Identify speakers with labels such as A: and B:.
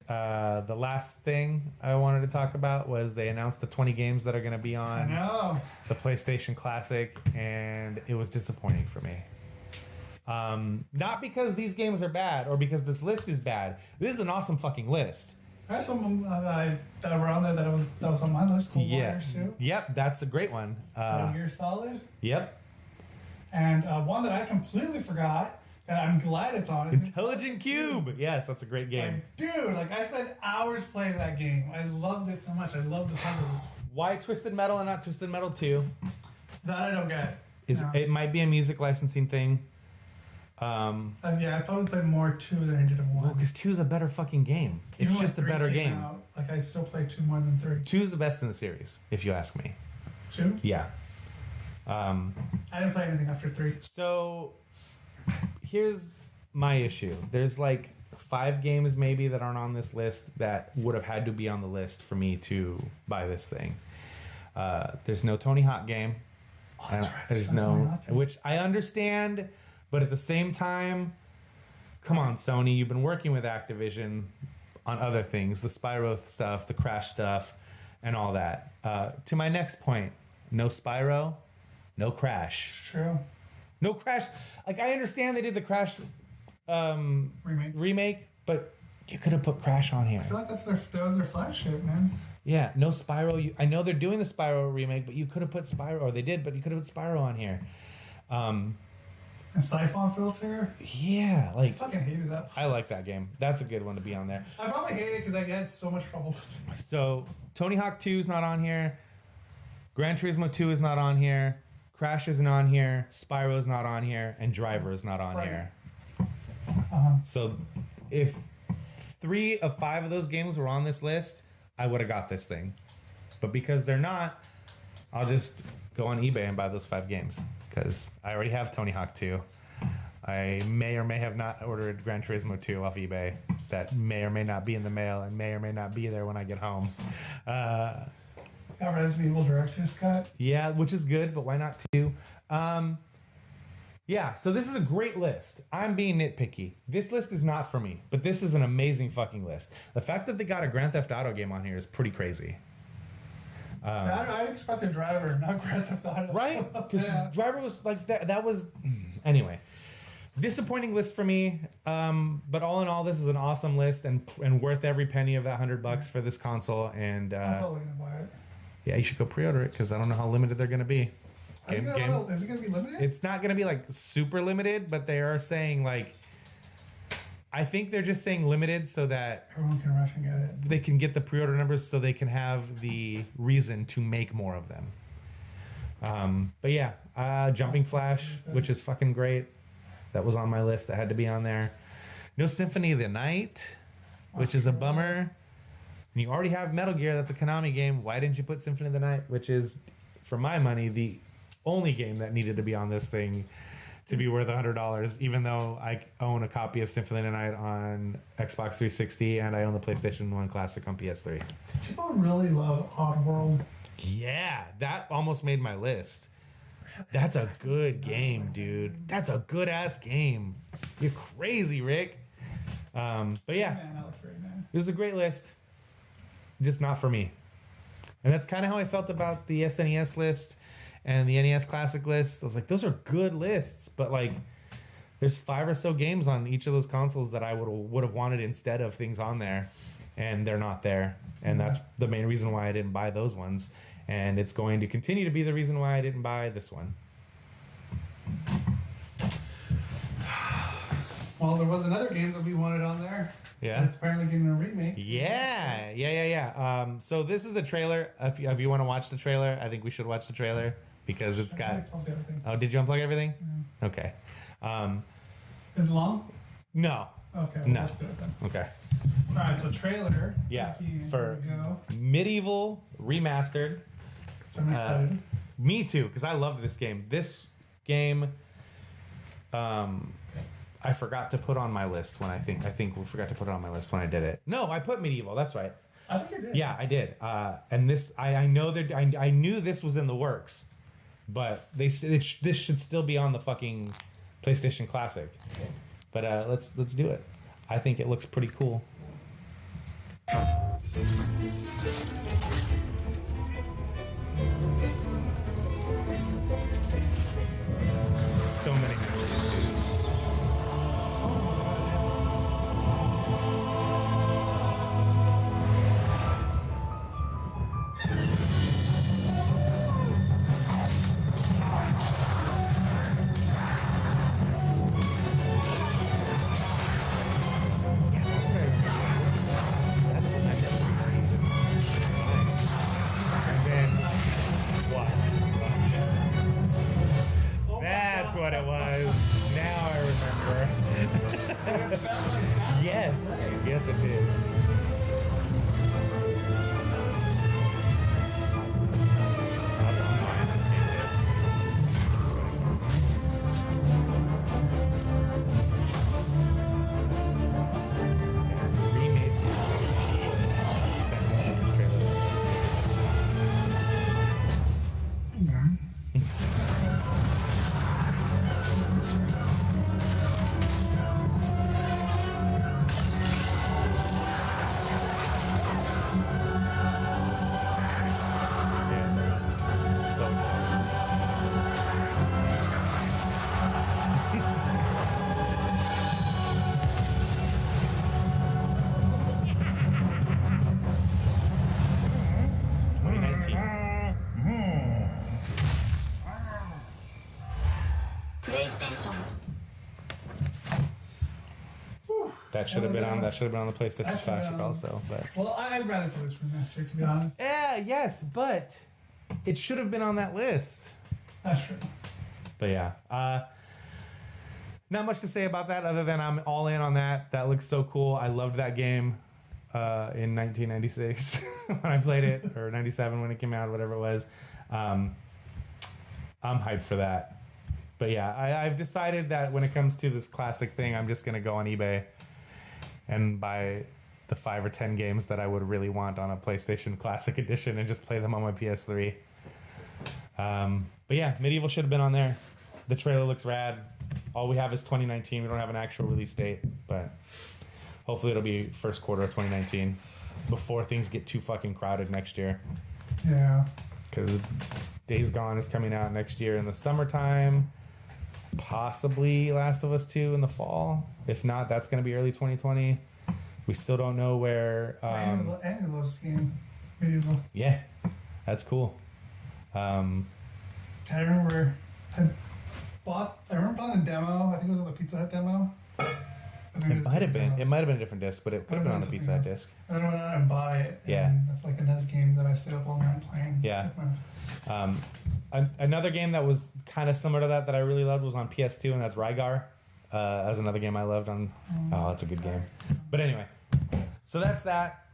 A: the last thing I wanted to talk about was they announced the 20 games that are going to be on the PlayStation Classic, and it was disappointing for me. Not because these games are bad or because this list is bad. This is an awesome fucking list.
B: I have some that were on there that was on my list. Cool Warriors too.
A: Yep, that's a great one.
B: Metal Gear Solid.
A: Yep.
B: And one that I completely forgot, and I'm glad it's on.
A: Intelligent Cube. Yes, that's a great game.
B: I spent hours playing that game. I loved it so much. I love the puzzles.
A: Why Twisted Metal and not Twisted Metal 2?
B: That I don't get.
A: It might be a music licensing thing.
B: I probably played more 2 than I did of 1.
A: Well, because 2 is a better fucking game. It's
B: Even
A: just a better game.
B: I still play 2 more than 3.
A: 2 is the best in the series, if you ask me.
B: 2?
A: Yeah.
B: I didn't play anything after 3.
A: So, here's my issue. There's like 5 games maybe that aren't on this list that would have had to be on the list for me to buy this thing. There's no Tony Hawk game. There's no, which I understand, but at the same time, come on, Sony, you've been working with Activision on other things, the Spyro stuff, the Crash stuff, and all that. To my next point, no Spyro, no Crash.
B: True.
A: No Crash. Like, I understand they did the Crash remake, but you could have put Crash on here.
B: I feel like that was their flagship, man.
A: Yeah, no Spyro. I know they're doing the Spyro remake, but you could have put Spyro, or they did, but you could have put Spyro on here.
B: And Siphon Filter?
A: Yeah, like...
B: I fucking hated that.
A: I like that game. That's a good one to be on there.
B: I probably hate it because I get so much trouble with it.
A: So, Tony Hawk 2 is not on here. Gran Turismo 2 is not on here. Crash isn't on here. Spyro is not on here. And Driver is not on here. So, if 3 of 5 of those games were on this list, I would have got this thing. But because they're not, I'll just go on eBay and buy those 5 games. Because I already have Tony Hawk 2. I may or may have not ordered Gran Turismo 2 off eBay. That may or may not be in the mail and may or may not be there when I get home.
B: Got Resident Evil Director's Cut.
A: Yeah, which is good, but why not 2? Yeah, so this is a great list. I'm being nitpicky. This list is not for me, but this is an amazing fucking list. The fact that they got a Grand Theft Auto game on here is pretty crazy.
B: I expected Driver, not Grand Theft Auto.
A: Right? Because Driver was like that. That was... Anyway. Disappointing list for me. But all in all, this is an awesome list and worth every penny of that $100 for this console. And
B: I'm probably going to buy it.
A: Yeah, you should go pre-order it because I don't know how limited they're going to be.
B: Is it going to be limited?
A: It's not going to be like super limited, but they are saying like... I think they're just saying limited so that
B: everyone can rush and get it.
A: They can get the pre-order numbers so they can have the reason to make more of them. But yeah, Jumping Flash, which is fucking great. That was on my list. That had to be on there. No Symphony of the Night, which is a bummer. And you already have Metal Gear. That's a Konami game. Why didn't you put Symphony of the Night, which is, for my money, the only game that needed to be on this thing to be worth $100, even though I own a copy of Symphony of the Night on Xbox 360 and I own the PlayStation 1 Classic on PS3.
B: People really love Oddworld.
A: Yeah, that almost made my list. That's a good game, dude. That's a good ass game. You're crazy, Rick. But yeah, it was a great list. Just not for me. And that's kind of how I felt about the SNES list and the NES Classic list. I was like, those are good lists, but like, there's 5 or so games on each of those consoles that I would have wanted instead of things on there, and they're not there. And that's the main reason why I didn't buy those ones. And it's going to continue to be the reason why I didn't buy this one.
B: Well, there was another game that we wanted on there.
A: Yeah.
B: It's apparently getting a remake.
A: Yeah. So this is the trailer. If you want to watch the trailer, I think we should watch the trailer because it's got... Oh, did you unplug everything? Yeah. Okay.
B: Is it long?
A: No.
B: Okay.
A: No.
B: Let's do it then.
A: Okay.
B: All right, so trailer.
A: Yeah. For Medieval Remastered.
B: I'm excited.
A: Me too, because I love this game. This game... I forgot to put on my list when I think we forgot to put it on my list when I did it. No, I put Medieval. That's right.
B: I think you did.
A: Yeah, I did. And this, I know that I knew this was in the works, but they said this should still be on the fucking PlayStation Classic. But let's do it. I think it looks pretty cool. That should have been on. That should have been on the PlayStation
B: That should have
A: Classic
B: been on-
A: also. But
B: Well, I'd rather play this remaster, to be honest.
A: yeah, yes, but it should have been on that list.
B: That's true.
A: But yeah, not much to say about that other than I'm all in on that. That looks so cool. I loved that game in 1996 when I played it, or 97 when it came out, whatever it was. I'm hyped for that. But yeah, I've decided that when it comes to this classic thing, I'm just going to go on eBay and buy the 5 or 10 games that I would really want on a PlayStation Classic Edition and just play them on my PS3. But yeah, Medieval should have been on there. The trailer looks rad. All we have is 2019. We don't have an actual release date, but hopefully it'll be first quarter of 2019 before things get too fucking crowded next year.
B: Yeah.
A: Because Days Gone is coming out next year in the summertime. Possibly Last of Us 2 in the fall. If not, that's going to be early 2020. We still don't know where...
B: Any of those games. Medieval.
A: yeah, that's cool.
B: I remember I remember buying the demo. I think it was on the Pizza Hut demo.
A: It might have been. It might have been a different disc, but it could have been on the Pizza Hut disc.
B: And then I went out and bought it. And
A: Yeah.
B: That's like another game that I stayed up all night playing.
A: Yeah.
B: with my-
A: Another game that was kind of similar to that I really loved was on PS2, and that's Rygar. That was another game I loved on. Oh, that's a good game. But anyway, so that's that.